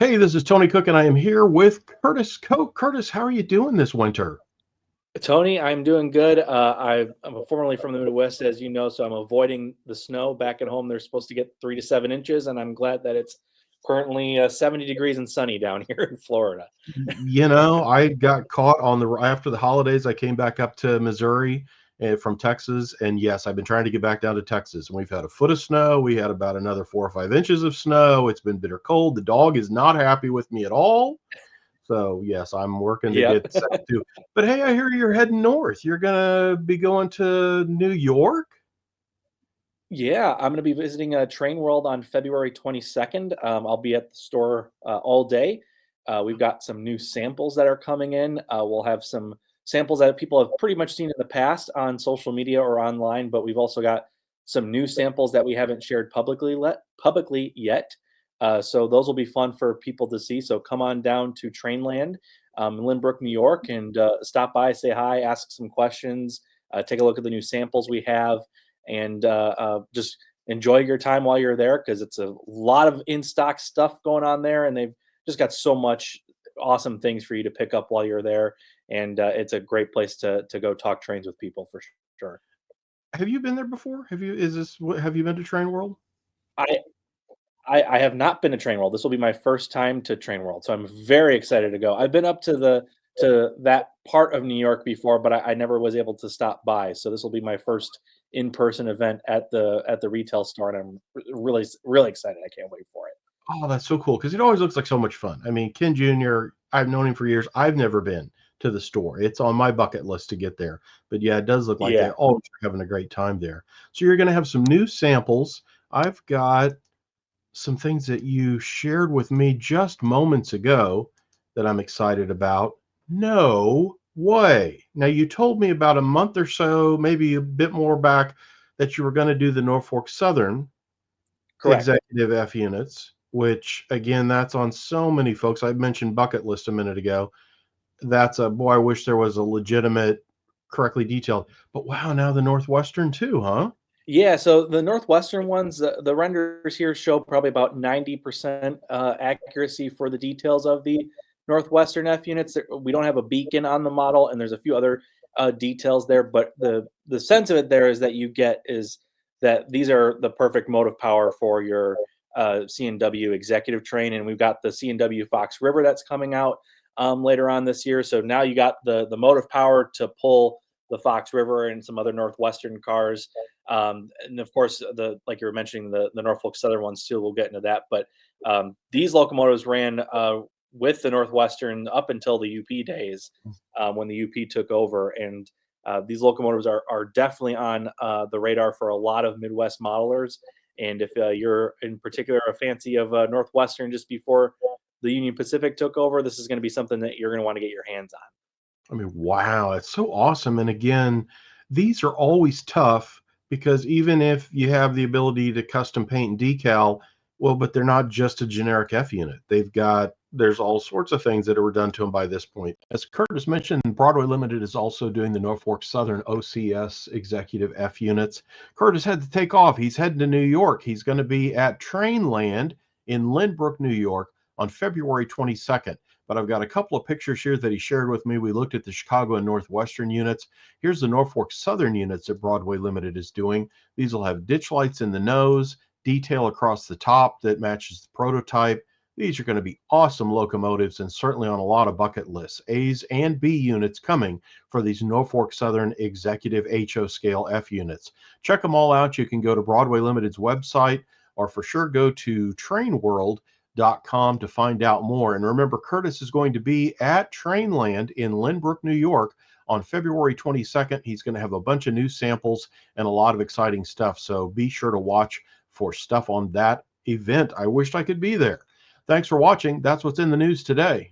Hey, this is Tony Cook, and I am here with Curtis Koch. Curtis, how are you doing this winter? Tony, I'm doing good. I'm formerly from the Midwest, as you know, so I'm avoiding the snow. Back at home, they're supposed to get 3 to 7 inches, and I'm glad that it's currently 70 degrees and sunny down here in Florida. I got caught on the after the holidays. I came back up to Missouri from Texas, and yes, I've been trying to get back down to Texas. And we've had a foot of snow. We had about another 4 or 5 inches of snow. It's been bitter cold. The dog is not happy with me at all. So yes, I'm working to Yep. get set to. But hey, I hear you're heading north. You're gonna be going to New York. Yeah, I'm going to be visiting Train World on February 22nd. I'll be at the store all day. We've got some new samples that are coming in. We'll have some samples that people have pretty much seen in the past on social media or online, but we've also got some new samples that we haven't shared publicly yet. So those will be fun for people to see. So come on down to TrainLand in Lynbrook, New York, and stop by, say hi, ask some questions, take a look at the new samples we have, and just enjoy your time while you're there because it's a lot of in stock stuff going on there, and they've just got so much awesome things for you to pick up while you're there. And it's a great place to go talk trains with people for sure. Have you been there before? Have you been to Train World? I I have not been to Train World. This will be my first time to Train World, so I'm very excited to go. I've been up to that part of New York before, but I never was able to stop by. So this will be my first in-person event at the retail store, and I'm really excited. I can't wait for it. Oh, that's so cool because it always looks like so much fun. I mean, Ken Jr., I've known him for years. I've never been to the store. It's on my bucket list to get there. But yeah, it does look like they Yeah. always are having a great time there. So you're going to have some new samples. I've got some things that you shared with me just moments ago that I'm excited about. No way. Now, you told me about a month or so, maybe a bit more back, that you were going to do the Norfolk Southern Correct. executive F units, which again, that's on so many folks. I mentioned bucket list a minute ago. That's a boy, I wish there was a legitimate, correctly detailed, but wow, now the Northwestern too, huh? Yeah, so the Northwestern ones, the renders here show probably about 90% accuracy for the details of the Northwestern F units. We don't have a beacon on the model, and there's a few other details there, but the sense of it there is that you get is that these are the perfect motive power for your C&W executive train, and we've got the C&W Fox River that's coming out later on this year. So now you got the motive power to pull the Fox River and some other Northwestern cars, and of course, like you were mentioning, the Norfolk Southern ones too. We'll get into that, but these locomotives ran with the Northwestern up until the UP days when the UP took over, and these locomotives are definitely on the radar for a lot of Midwest modelers. And if you're in particular a fancy of Northwestern just before the Union Pacific took over, this is going to be something that you're going to want to get your hands on. I mean, wow, it's so awesome. And again, these are always tough because even if you have the ability to custom paint and decal, well, but they're not just a generic F unit. There's all sorts of things that were done to them by this point. As Curtis mentioned, Broadway Limited is also doing the Norfolk Southern OCS Executive F units. Curtis had to take off. He's heading to New York. He's going to be at TrainLand in Lynbrook, New York on February 22nd. But I've got a couple of pictures here that he shared with me. We looked at the Chicago and Northwestern units. Here's the Norfolk Southern units that Broadway Limited is doing. These will have ditch lights in the nose, detail across the top that matches the prototype. These are going to be awesome locomotives and certainly on a lot of bucket lists. A's and B units coming for these Norfolk Southern Executive HO scale F units. Check them all out. You can go to Broadway Limited's website or for sure go to trainworld.com to find out more. And remember, Curtis is going to be at TrainLand in Lynbrook, New York on February 22nd. He's going to have a bunch of new samples and a lot of exciting stuff. So be sure to watch for stuff on that event. I wished I could be there. Thanks for watching. That's what's in the news today.